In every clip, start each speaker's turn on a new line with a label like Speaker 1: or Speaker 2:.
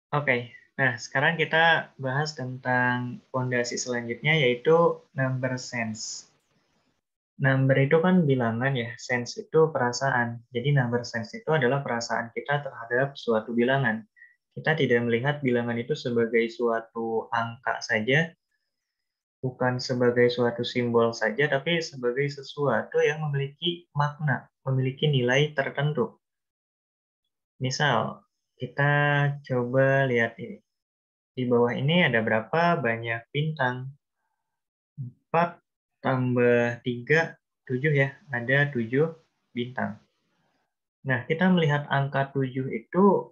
Speaker 1: Oke, nah sekarang kita bahas tentang fondasi selanjutnya yaitu number sense. Number itu kan bilangan ya, sense itu perasaan. Jadi number sense itu adalah perasaan kita terhadap suatu bilangan. Kita tidak melihat bilangan itu sebagai suatu angka saja, bukan sebagai suatu simbol saja, tapi sebagai sesuatu yang memiliki makna, memiliki nilai tertentu. Misal, kita coba lihat ini. Di bawah ini ada berapa banyak bintang? 4 tambah 3, 7 ya. Ada 7 bintang. Nah, kita melihat angka 7 itu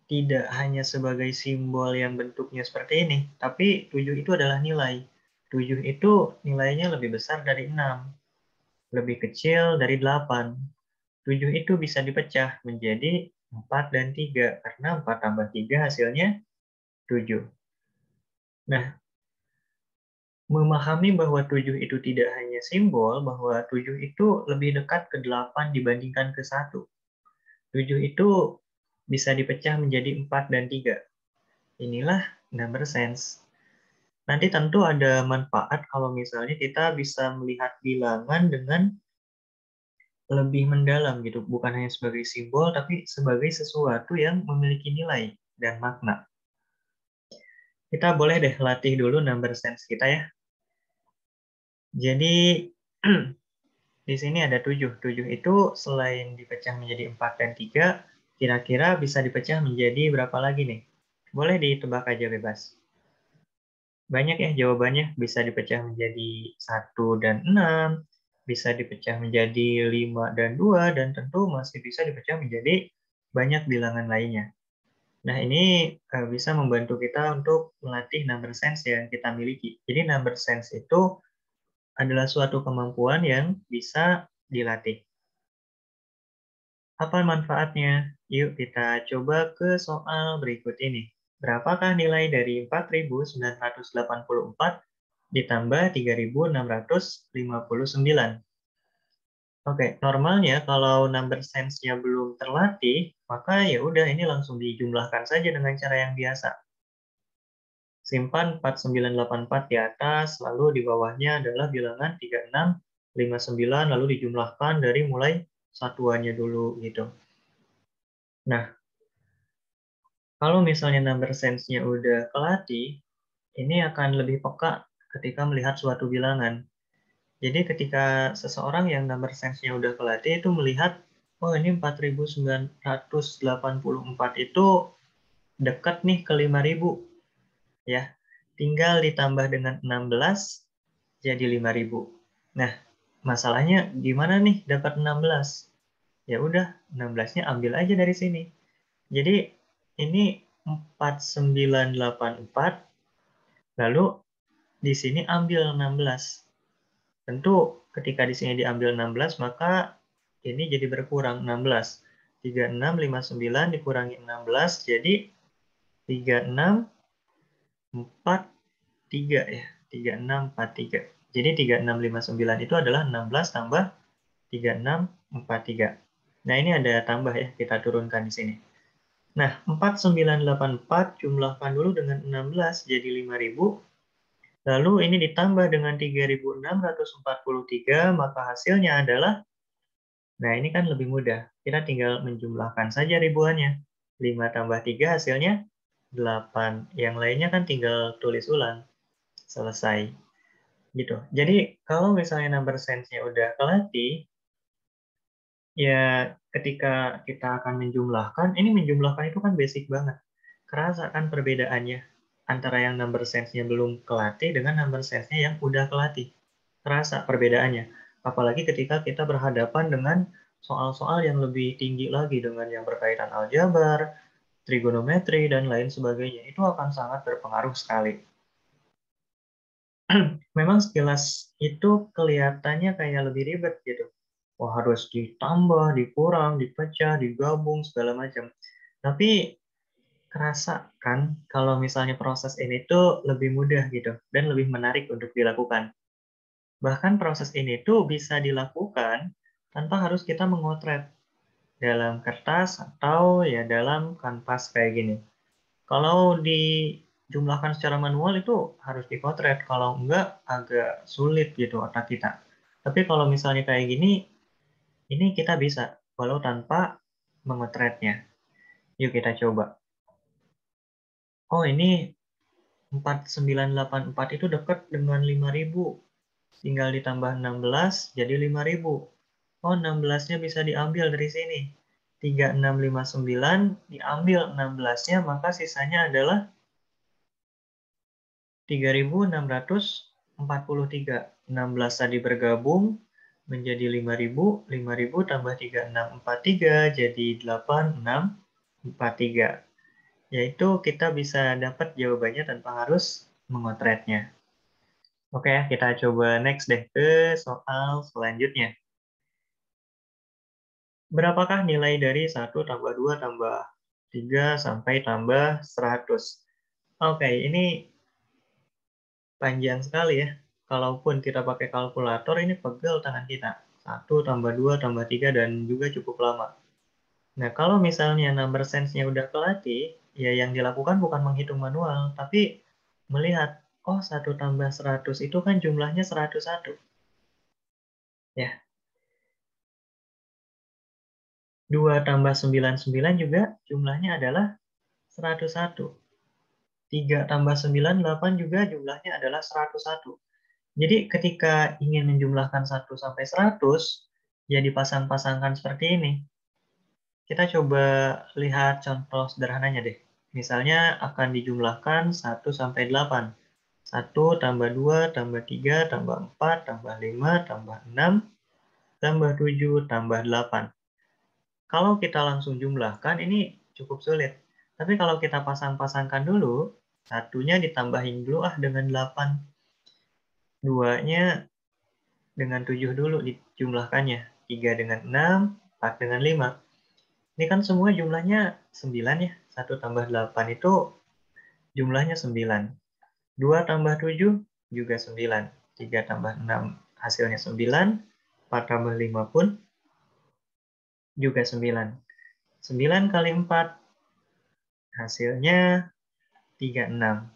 Speaker 1: tidak hanya sebagai simbol yang bentuknya seperti ini, tapi 7 itu adalah nilai. 7 itu nilainya lebih besar dari 6, lebih kecil dari 8. 7 itu bisa dipecah menjadi 4 dan 3, karena 4 tambah 3 hasilnya 7. Nah, memahami bahwa 7 itu tidak hanya simbol, bahwa 7 itu lebih dekat ke 8 dibandingkan ke 1. 7 itu bisa dipecah menjadi 4 dan 3. Inilah number sense. Nanti tentu ada manfaat kalau misalnya kita bisa melihat bilangan dengan lebih mendalam gitu, bukan hanya sebagai simbol, tapi sebagai sesuatu yang memiliki nilai dan makna. Kita boleh deh latih dulu number sense kita ya. Jadi, di sini ada 7. 7 itu selain dipecah menjadi 4 dan 3, kira-kira bisa dipecah menjadi berapa lagi nih? Boleh ditebak aja bebas. Banyak ya jawabannya, bisa dipecah menjadi 1 dan 6, bisa dipecah menjadi 5 dan 2, dan tentu masih bisa dipecah menjadi banyak bilangan lainnya. Nah, ini bisa membantu kita untuk melatih number sense yang kita miliki. Jadi number sense itu adalah suatu kemampuan yang bisa dilatih. Apa manfaatnya? Yuk kita coba ke soal berikut ini. Berapakah nilai dari 4.984 ditambah 3.659? Oke, normalnya kalau number sense-nya belum terlatih, maka ya udah ini langsung dijumlahkan saja dengan cara yang biasa. Simpan 4984 di atas, lalu di bawahnya adalah bilangan 3659, lalu dijumlahkan dari mulai satuannya dulu gitu. Nah, kalau misalnya number sense-nya udah kelatih, ini akan lebih peka ketika melihat suatu bilangan. Jadi ketika seseorang yang number sense-nya udah kelatih itu melihat, oh ini 4.984 itu dekat nih ke 5.000. Ya, tinggal ditambah dengan 16 jadi 5.000. Nah, masalahnya gimana nih dapat 16? Ya udah, 16-nya ambil aja dari sini. Jadi ini 4984, lalu di sini ambil 16. Tentu ketika di sini diambil 16, maka ini jadi berkurang 16. 3659 dikurangi 16, jadi 3643 ya. 3643. Jadi 3659 itu adalah 16 tambah 3643. Nah, ini ada tambah ya, kita turunkan di sini. Nah, 4984 jumlahkan dulu dengan 16 jadi 5.000. Lalu ini ditambah dengan 3.643, maka hasilnya adalah, nah ini kan lebih mudah. Kita tinggal menjumlahkan saja ribuannya. 5 tambah 3 hasilnya 8. Yang lainnya kan tinggal tulis ulang. Selesai. Gitu. Jadi kalau misalnya number sense-nya udah kelatih, ya ketika kita akan menjumlahkan, ini menjumlahkan itu kan basic banget. Kerasa kan perbedaannya antara yang number sense-nya belum kelatih dengan number sense-nya yang udah kelatih. Terasa perbedaannya. Apalagi ketika kita berhadapan dengan soal-soal yang lebih tinggi lagi dengan yang berkaitan aljabar, trigonometri, dan lain sebagainya. Itu akan sangat berpengaruh sekali. Memang sekilas itu kelihatannya kayak lebih ribet gitu. Wah, harus ditambah, dikurang, dipecah, digabung, segala macam. Tapi kerasa kan kalau misalnya proses ini tuh lebih mudah gitu dan lebih menarik untuk dilakukan. Bahkan proses ini tuh bisa dilakukan tanpa harus kita memotret dalam kertas atau ya dalam kanvas kayak gini. Kalau dijumlahkan secara manual itu harus dipotret, kalau enggak agak sulit gitu otak kita. Tapi kalau misalnya kayak gini, ini kita bisa, walau tanpa memotretnya. Yuk kita coba. Oh, ini 4984 itu dekat dengan 5000. Tinggal ditambah 16 jadi 5000. Oh, 16-nya bisa diambil dari sini. 3659 diambil 16-nya, maka sisanya adalah 3643. 16 tadi bergabung menjadi 5000. 5000 tambah 3643 jadi 8643. Yaitu kita bisa dapat jawabannya tanpa harus memotretnya. Oke, kita coba next deh ke soal selanjutnya. Berapakah nilai dari 1 tambah 2 tambah 3 sampai tambah 100? Oke, ini panjang sekali ya. Kalaupun kita pakai kalkulator, ini pegel tangan kita. 1 tambah 2 tambah 3 dan juga cukup lama. Nah, kalau misalnya number sense-nya udah kelatih, ya yang dilakukan bukan menghitung manual, tapi melihat, oh 1 tambah 100 itu kan jumlahnya 101. Ya, 2 tambah 99 juga jumlahnya adalah 101. 3 tambah 9, 8 juga jumlahnya adalah 101. Jadi ketika ingin menjumlahkan 1 sampai 100, ya dipasang-pasangkan seperti ini. Kita coba lihat contoh sederhananya deh. Misalnya akan dijumlahkan 1 sampai 8. 1 tambah 2 tambah 3 tambah 4 tambah 5 tambah 6 tambah 7 tambah 8. Kalau kita langsung jumlahkan ini cukup sulit. Tapi kalau kita pasang-pasangkan dulu, satunya ditambahin dulu dengan 8. 2-nya dengan 7 dulu dijumlahkannya. 3 dengan 6, 4 dengan 5. Ini kan semua jumlahnya 9 ya. 1 tambah 8 itu jumlahnya 9. 2 tambah 7 juga 9. 3 tambah 6 hasilnya 9. 4 tambah 5 pun juga 9. 9 kali 4 hasilnya 36.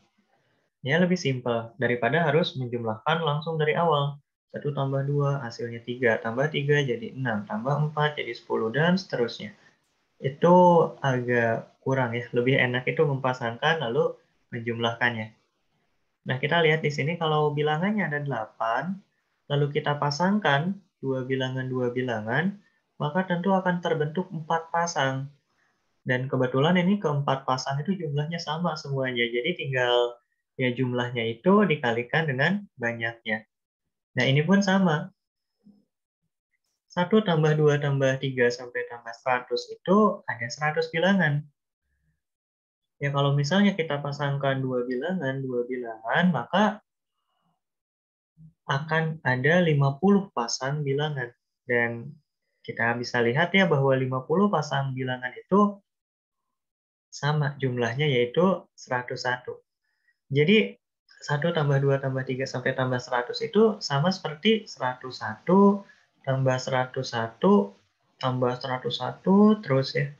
Speaker 1: Ya lebih simpel daripada harus menjumlahkan langsung dari awal. 1 tambah 2 hasilnya 3, tambah 3 jadi 6, tambah 4 jadi 10, dan seterusnya. Itu agak kurang ya, lebih enak itu mempasangkan lalu menjumlahkannya. Nah, kita lihat di sini kalau bilangannya ada 8, lalu kita pasangkan dua bilangan, maka tentu akan terbentuk 4 pasang. Dan kebetulan ini keempat pasang itu jumlahnya sama semuanya. Jadi tinggal ya jumlahnya itu dikalikan dengan banyaknya. Nah, ini pun sama. 1 tambah 2 tambah 3 sampai tambah 100 itu ada 100 bilangan. Ya kalau misalnya kita pasangkan dua bilangan, maka akan ada 50 pasang bilangan. Dan kita bisa lihat ya bahwa 50 pasang bilangan itu sama jumlahnya yaitu 101. Jadi 1 tambah 2 tambah 3 sampai tambah 100 itu sama seperti 101 tambah 101 tambah 101 terus ya.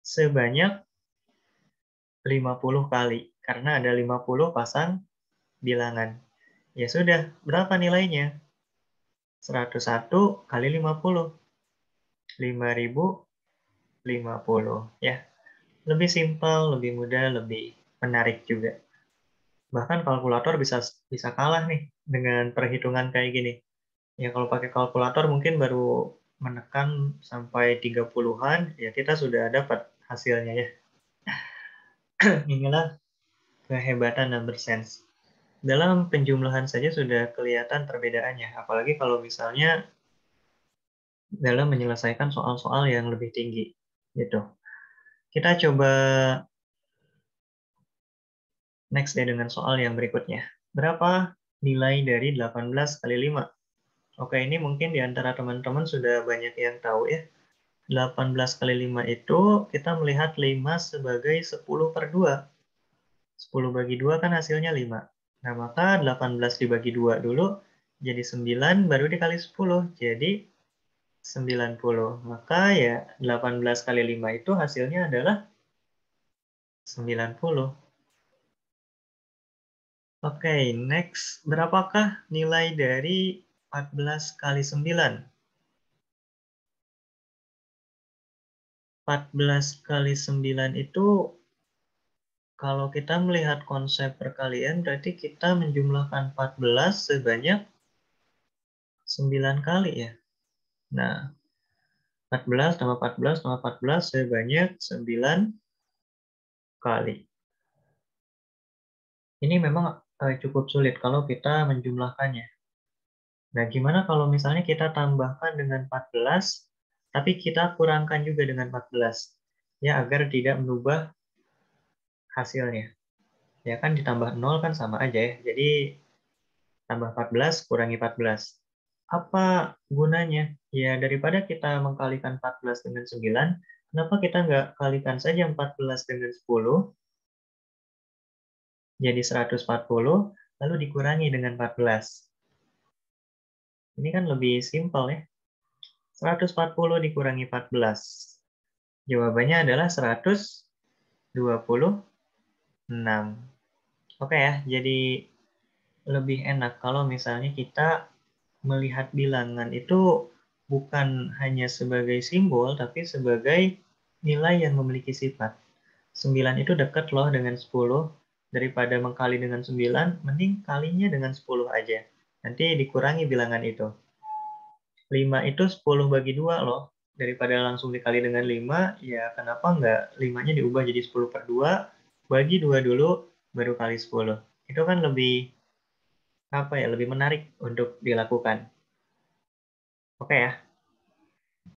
Speaker 1: Sebanyak 50 kali. Karena ada 50 pasang bilangan. Ya sudah, berapa nilainya? 101 kali 50. 5050. Ya, lebih simpel, lebih mudah, lebih menarik juga. Bahkan kalkulator bisa bisa kalah nih dengan perhitungan kayak gini. Ya kalau pakai kalkulator mungkin baru menekan sampai 30-an, ya kita sudah dapat hasilnya ya. Inilah kehebatan number sense. Dalam penjumlahan saja sudah kelihatan perbedaannya, apalagi kalau misalnya dalam menyelesaikan soal-soal yang lebih tinggi. Gitu. Kita coba next deh dengan soal yang berikutnya. Berapa nilai dari 18 kali 5? Oke, ini mungkin di antara teman-teman sudah banyak yang tahu ya. 18 kali 5 itu kita melihat 5 sebagai 10 per 2. 10 bagi 2 kan hasilnya 5. Nah, maka 18 dibagi 2 dulu, jadi 9, baru dikali 10, jadi 90. Maka ya 18 kali 5 itu hasilnya adalah 90. Oke, next. Berapakah nilai dari 14 kali 9? 14 kali 9 itu, kalau kita melihat konsep perkalian, berarti kita menjumlahkan 14 sebanyak 9 kali ya. Nah, 14 tambah 14 tambah 14 sebanyak 9 kali. Ini memang cukup sulit kalau kita menjumlahkannya. Nah, gimana kalau misalnya kita tambahkan dengan 14, tapi kita kurangkan juga dengan 14? Ya, agar tidak merubah hasilnya. Ya kan ditambah 0 kan sama aja ya. Jadi tambah 14 kurangi 14. Apa gunanya? Ya daripada kita mengkalikan 14 dengan 9, kenapa kita nggak kalikan saja 14 dengan 10, jadi 140, lalu dikurangi dengan 14. Ini kan lebih simpel ya. 140 dikurangi 14. Jawabannya adalah 126. Oke ya, jadi lebih enak kalau misalnya kita melihat bilangan itu bukan hanya sebagai simbol, tapi sebagai nilai yang memiliki sifat. 9 itu dekat loh dengan 10. Daripada mengkali dengan 9, mending kalinya dengan 10 aja. Nanti dikurangi bilangan itu. 5 itu 10 bagi 2 loh. Daripada langsung dikali dengan 5, ya kenapa nggak 5-nya diubah jadi 10 per 2, bagi 2 dulu, baru kali 10. Itu kan lebih lebih menarik untuk dilakukan. Oke ya.